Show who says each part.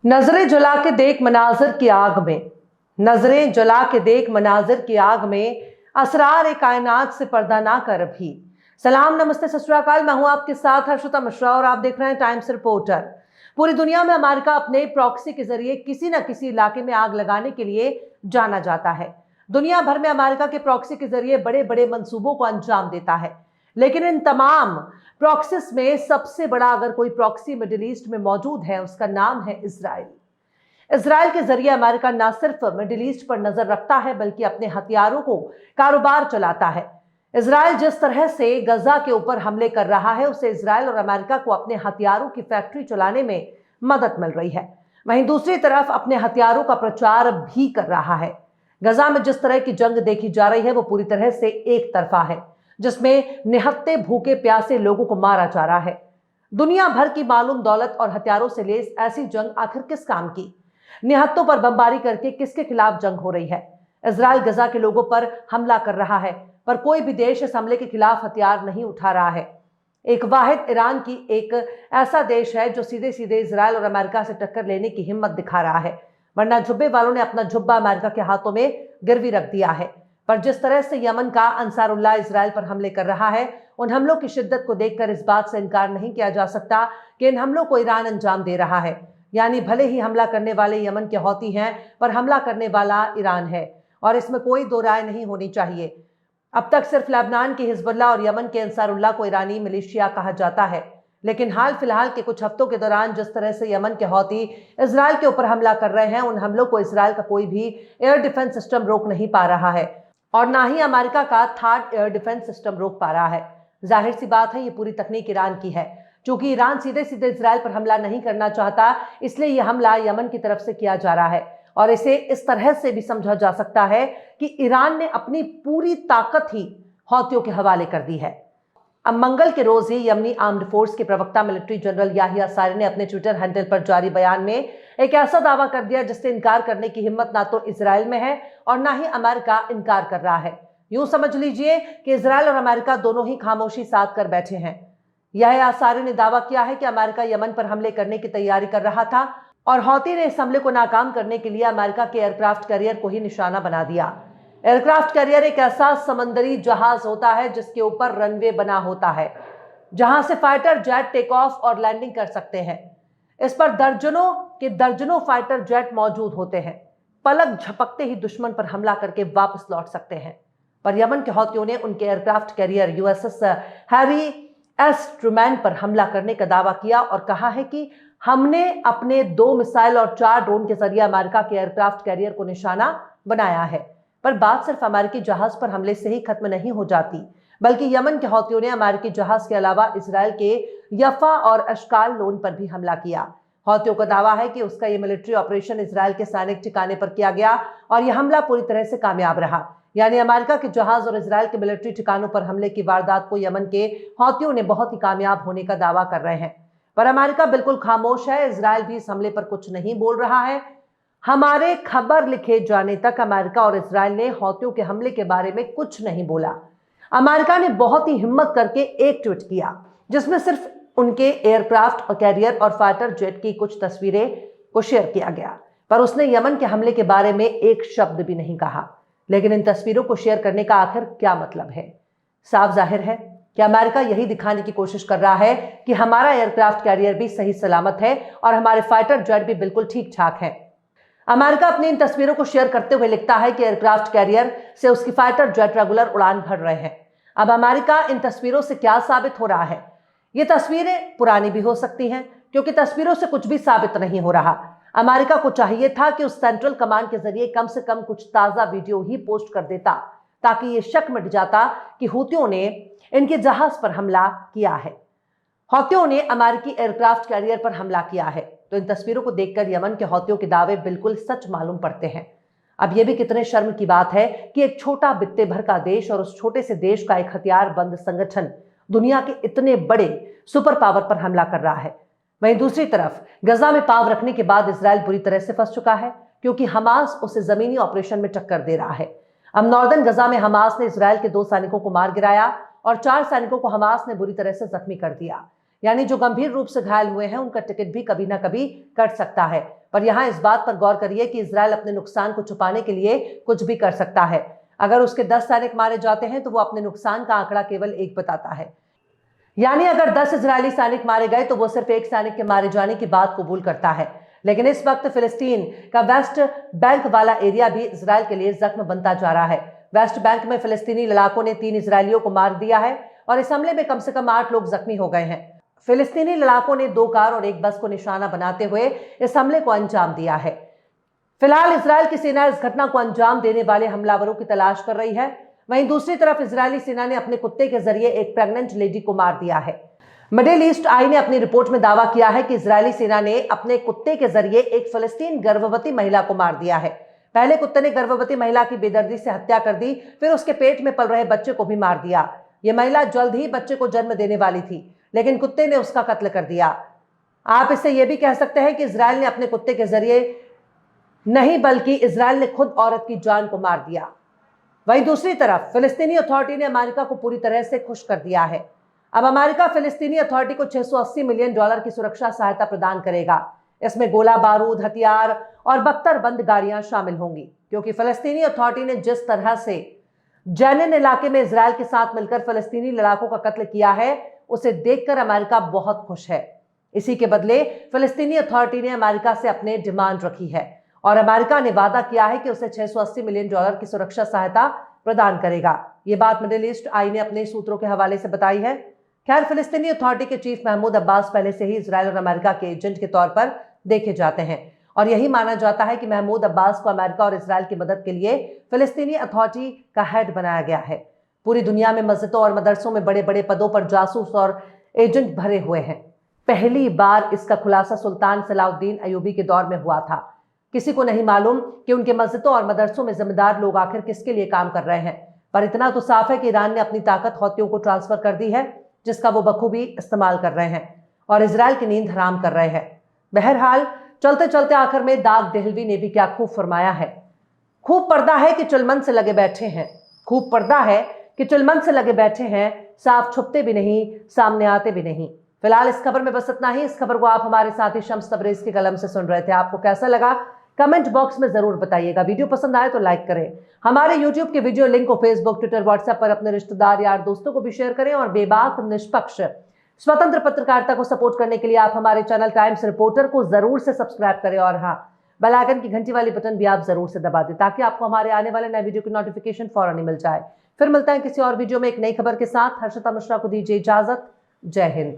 Speaker 1: नजरें जला के देख मनाजिर की आग में, नजरें जला के देख मनाजिर की आग में, असरार कायनात से पर्दा ना कर भी। सलाम, नमस्ते, सत श्री अकाल। मैं हूं आपके साथ हर्षिता मिश्रा और आप देख रहे हैं टाइम्स रिपोर्टर। पूरी दुनिया में अमेरिका अपने प्रॉक्सी के जरिए किसी न किसी इलाके में आग लगाने के लिए जाना जाता है। दुनिया भर में अमेरिका के प्रॉक्सी के जरिए बड़े बड़े मंसूबों को अंजाम देता है, लेकिन इन तमाम प्रॉक्सिस में सबसे बड़ा अगर कोई प्रॉक्सी मिडिल ईस्ट में मौजूद है, उसका नाम है इजराइल। इजराइल के जरिए अमेरिका न सिर्फ मिडिल ईस्ट पर नजर रखता है, बल्कि अपने हथियारों को कारोबार चलाता है। इजराइल जिस तरह से गजा के ऊपर हमले कर रहा है, उससे इजराइल और अमेरिका को अपने हथियारों की फैक्ट्री चलाने में मदद मिल रही है। वहीं दूसरी तरफ अपने हथियारों का प्रचार भी कर रहा है। गजा में जिस तरह की जंग देखी जा रही है, वो पूरी तरह से एक तरफा है, जिसमें निहत्ते भूखे प्यासे लोगों को मारा जा रहा है। दुनिया भर की मालूम दौलत और हथियारों से लेस ऐसी जंग आखिर किस काम की? निहत्तों पर बमबारी करके किसके खिलाफ जंग हो रही है? इजराइल गजा के लोगों पर हमला कर रहा है, पर कोई भी देश इस हमले के खिलाफ हथियार नहीं उठा रहा है। एक वाहिद ईरान की एक ऐसा देश है जो सीधे सीधे इजराइल और अमेरिका से टक्कर लेने की हिम्मत दिखा रहा है, वरना जुब्बे वालों ने अपना जुब्बा अमेरिका के हाथों में गिरवी रख दिया है। पर जिस तरह से यमन का अंसारुल्लाह इजराइल पर हमले कर रहा है, उन हमलों की शिद्दत को देखकर इस बात से इनकार नहीं किया जा सकता कि इन हमलों को ईरान अंजाम दे रहा है। यानी भले ही हमला करने वाले यमन के हौती हैं, पर हमला करने वाला ईरान है, और इसमें कोई दो राय नहीं होनी चाहिए। अब तक सिर्फ लेबनान के हिजबुल्लाह और यमन के अंसारुल्लाह को ईरानी मिलिशिया कहा जाता है, लेकिन हाल फिलहाल के कुछ हफ्तों के दौरान जिस तरह से यमन के हौती इजराइल के ऊपर हमला कर रहे हैं, उन हमलों को इजराइल का कोई भी एयर डिफेंस सिस्टम रोक नहीं पा रहा है, और ना ही अमेरिका का थर्ड एयर डिफेंस सिस्टम रोक पा रहा है। जाहिर सी बात है, ये पूरी तकनीक ईरान की है। चूंकि ईरान सीधे सीधे इजराइल पर हमला नहीं करना चाहता, इसलिए यह हमला यमन की तरफ से किया जा रहा है। और इसे इस तरह से भी समझा जा सकता है कि ईरान ने अपनी पूरी ताकत ही हौतियों के हवाले कर दी है। अब मंगल के रोज ही यमनी आर्म्ड फोर्स के प्रवक्ता मिलिट्री जनरल याहिया सारी ने अपने ट्विटर हैंडल पर जारी बयान में एक ऐसा दावा कर दिया जिससे इनकार करने की हिम्मत ना तो इजराइल में है और ना ही अमेरिका इनकार कर रहा है। यूं समझ लीजिए कि इजराइल और अमेरिका दोनों ही खामोशी साध कर बैठे हैं। याहिया सारी ने दावा किया है कि अमेरिका यमन पर हमले करने की तैयारी कर रहा था, और हौती ने इस हमले को नाकाम करने के लिए अमेरिका के एयरक्राफ्ट कैरियर को ही निशाना बना दिया। एयरक्राफ्ट कैरियर एक ऐसा समंदरी जहाज होता है जिसके ऊपर रनवे बना होता है, जहां से फाइटर जेट टेक ऑफ और लैंडिंग कर सकते हैं। इस पर दर्जनों के दर्जनों फाइटर जेट मौजूद होते हैं, पलक झपकते ही दुश्मन पर हमला करके वापस लौट सकते हैं। पर यमन के हौतियों ने उनके aircraft carrier USS Harry S Trueman पर हमला करने का दावा किया और कहा है कि हमने अपने 2 मिसाइल और 4 ड्रोन के जरिए अमेरिका के एयरक्राफ्ट कैरियर को निशाना बनाया है। पर बात सिर्फ अमेरिकी जहाज पर हमले से ही खत्म नहीं हो जाती, बल्कि यमन के हौतियों ने अमेरिकी जहाज के अलावा इजराइल के यफा और अशकाल लोन पर भी हमला किया। हौतियों का दावा है कि उसका यह मिलिट्री ऑपरेशन इजराइल के सैनिक ठिकाने पर किया गया और यह हमला पूरी तरह से कामयाब रहा। यानी अमेरिका के जहाज और इजराइल के मिलिट्री ठिकानों पर हमले की वारदात को यमन के हौतियों ने बहुत ही कामयाब होने का दावा कर रहे हैं। पर अमेरिका बिल्कुल खामोश है। इजराइल भी इस हमले पर कुछ नहीं बोल रहा है। हमारे खबर लिखे जाने तक अमेरिका और इजराइल ने हौतियों के हमले के बारे में कुछ नहीं बोला। अमेरिका ने बहुत ही हिम्मत करके एक ट्वीट किया, जिसमें सिर्फ उनके एयरक्राफ्ट और कैरियर और फाइटर जेट की कुछ तस्वीरें को शेयर किया गया, पर उसने यमन के हमले के बारे में एक शब्द भी नहीं कहा। लेकिन इन तस्वीरों को शेयर करने का आखिर क्या मतलब है? साफ जाहिर है कि अमेरिका यही दिखाने की कोशिश कर रहा है कि हमारा एयरक्राफ्ट कैरियर भी सही सलामत है और हमारे फाइटर जेट भी बिल्कुल ठीक ठाक है। अमेरिका अपनी इन तस्वीरों को शेयर करते हुए लिखता है कि एयरक्राफ्ट कैरियर से उसकी फाइटर जेट रेगुलर उड़ान भर रहे हैं। अब अमेरिका इन तस्वीरों से क्या साबित हो रहा है? ये तस्वीरें पुरानी भी हो सकती हैं, क्योंकि तस्वीरों से कुछ भी साबित नहीं हो रहा। अमेरिका को चाहिए था कि उस सेंट्रल कमांड के जरिए कम से कम कुछ ताजा वीडियो ही पोस्ट कर देता, ताकि ये शक मिट जाता कि हूतियों ने इनके जहाज पर हमला किया है। हौतियों ने अमेरिकी एयरक्राफ्ट कैरियर पर हमला किया है, तो इन तस्वीरों को देखकर यमन के हौतियों के दावे बिल्कुल सच मालूम पड़ते हैं। अब यह भी कितने शर्म की बात है कि एक छोटा बित्ते भर का देश और उस छोटे से देश का एक हथियार बंद संगठन दुनिया के इतने बड़े सुपर पावर पर हमला कर रहा है। वहीं दूसरी तरफ गजा में पांव रखने के बाद इजराइल बुरी तरह से फंस चुका है, क्योंकि हमास उसे जमीनी ऑपरेशन में टक्कर दे रहा है। अब नॉर्दर्न गजा में हमास ने इजराइल के 2 सैनिकों को मार गिराया और 4 सैनिकों को हमास ने बुरी तरह से जख्मी कर दिया। यानी जो गंभीर रूप से घायल हुए हैं, उनका टिकट भी कभी ना कभी कट सकता है। पर यहाँ इस बात पर गौर करिए कि इजराइल अपने नुकसान को छुपाने के लिए कुछ भी कर सकता है। अगर उसके 10 सैनिक मारे जाते हैं तो वो अपने नुकसान का आंकड़ा केवल 1 बताता है, यानी अगर 10 इजरायली सैनिक मारे गए तो वो सिर्फ 1 सैनिक के मारे जाने की बात कबूल करता है। लेकिन इस वक्त फिलिस्तीन का वेस्ट बैंक वाला एरिया भी इजराइल के लिए जख्म बनता जा रहा है। वेस्ट बैंक में फिलिस्तीनी लड़ाकों ने 3 इजरायलियों को मार दिया है और इस हमले में कम से कम 8 लोग जख्मी हो गए हैं। फिलिस्तीनी लड़ाकों ने 2 कार और 1 बस को निशाना बनाते हुए इस हमले को अंजाम दिया है। फिलहाल इजराइल की सेना इस घटना को अंजाम देने वाले हमलावरों की तलाश कर रही है। वहीं दूसरी तरफ इजरायली सेना ने अपने कुत्ते के जरिए एक प्रेग्नेंट लेडी को मार दिया है। मिडिल ईस्ट आई ने अपनी रिपोर्ट में दावा किया है कि इजरायली सेना ने अपने कुत्ते के जरिए एक फिलिस्तीन गर्भवती महिला को मार दिया है। पहले कुत्ते ने गर्भवती महिला की बेदर्दी से हत्या कर दी, फिर उसके पेट में पल रहे बच्चे को भी मार दिया। यह महिला जल्द ही बच्चे को जन्म देने वाली थी, लेकिन कुत्ते ने उसका कत्ल कर दिया। आप इससे यह भी कह सकते हैं कि इजराइल ने अपने कुत्ते के जरिए नहीं, बल्कि इजराइल ने खुद औरत की जान को मार दिया। वहीं दूसरी तरफ फिलिस्तीनी अथॉरिटी ने अमेरिका को पूरी तरह से खुश कर दिया है। अब अमेरिका फिलिस्तीनी अथॉरिटी को $680 मिलियन की सुरक्षा सहायता प्रदान करेगा। इसमें गोला बारूद, हथियार और बख्तरबंद गाड़ियां शामिल होंगी, क्योंकि फिलिस्तीनी अथॉरिटी ने जिस तरह से जैनिन इलाके में इजराइल के साथ मिलकर फिलिस्तीनी लड़ाकों का कत्ल किया है, उसे देखकर अमेरिका बहुत खुश है। इसी के बदले फिलिस्तीनी अथॉरिटी ने अमेरिका से अपने डिमांड रखी है और अमेरिका ने वादा किया है कि उसे $680 मिलियन की सुरक्षा सहायता प्रदान करेगा। ये बात मिडिल ईस्ट आई ने अपने सूत्रों के हवाले से बताई है। खैर, फिलिस्तीनी अथॉरिटी के चीफ महमूद अब्बास पहले से ही इजराइल और अमेरिका के एजेंट के तौर पर देखे जाते हैं और यही माना जाता है कि महमूद अब्बास को अमेरिका और इजराइल की मदद के लिए फिलिस्तीनी अथॉरिटी का हेड बनाया गया है। पूरी दुनिया में मस्जिदों और मदरसों में बड़े बड़े पदों पर जासूस और एजेंट भरे हुए हैं। पहली बार इसका खुलासा सुल्तान सलाउद्दीन अयूबी के दौर में हुआ था। किसी को नहीं मालूम कि उनके मस्जिदों और मदरसों में जिम्मेदार लोग आखिर किसके लिए काम कर रहे हैं, पर इतना तो साफ है कि ईरान ने अपनी ताकत हौतियों को ट्रांसफर कर दी है, जिसका वो बखूबी इस्तेमाल कर रहे हैं और इजराइल की नींद हराम कर रहे हैं। बहरहाल, चलते चलते आखिर में दाग देहलवी ने भी क्या खूब फरमाया है। खूब पर्दा है कि चुलमन से लगे बैठे हैं, खूब पर्दा है कि चुलमन से लगे बैठे हैं, साफ छुपते भी नहीं, सामने आते भी नहीं। फिलहाल इस खबर में बस इतना ही। इस खबर को आप हमारे साथी शम्स तबरेज की कलम से सुन रहे थे। आपको कैसा लगा कमेंट बॉक्स में जरूर बताइएगा। वीडियो पसंद आए तो लाइक करें। हमारे यूट्यूब के वीडियो लिंक को फेसबुक, ट्विटर, व्हाट्सएप पर अपने रिश्तेदार, यार, दोस्तों को भी शेयर करें और बेबाक, निष्पक्ष, स्वतंत्र पत्रकारिता को सपोर्ट करने के लिए आप हमारे चैनल टाइम्स रिपोर्टर को जरूर से सब्सक्राइब करें और हाँ, बेल आइकन की घंटी वाली बटन भी आप जरूर से दबा दें ताकि आपको हमारे आने वाले नए वीडियो की नोटिफिकेशन फौरन ही मिल जाए। फिर मिलता है किसी और वीडियो में एक नई खबर के साथ। हर्षिता मिश्रा को दीजिए इजाजत। जय हिंद।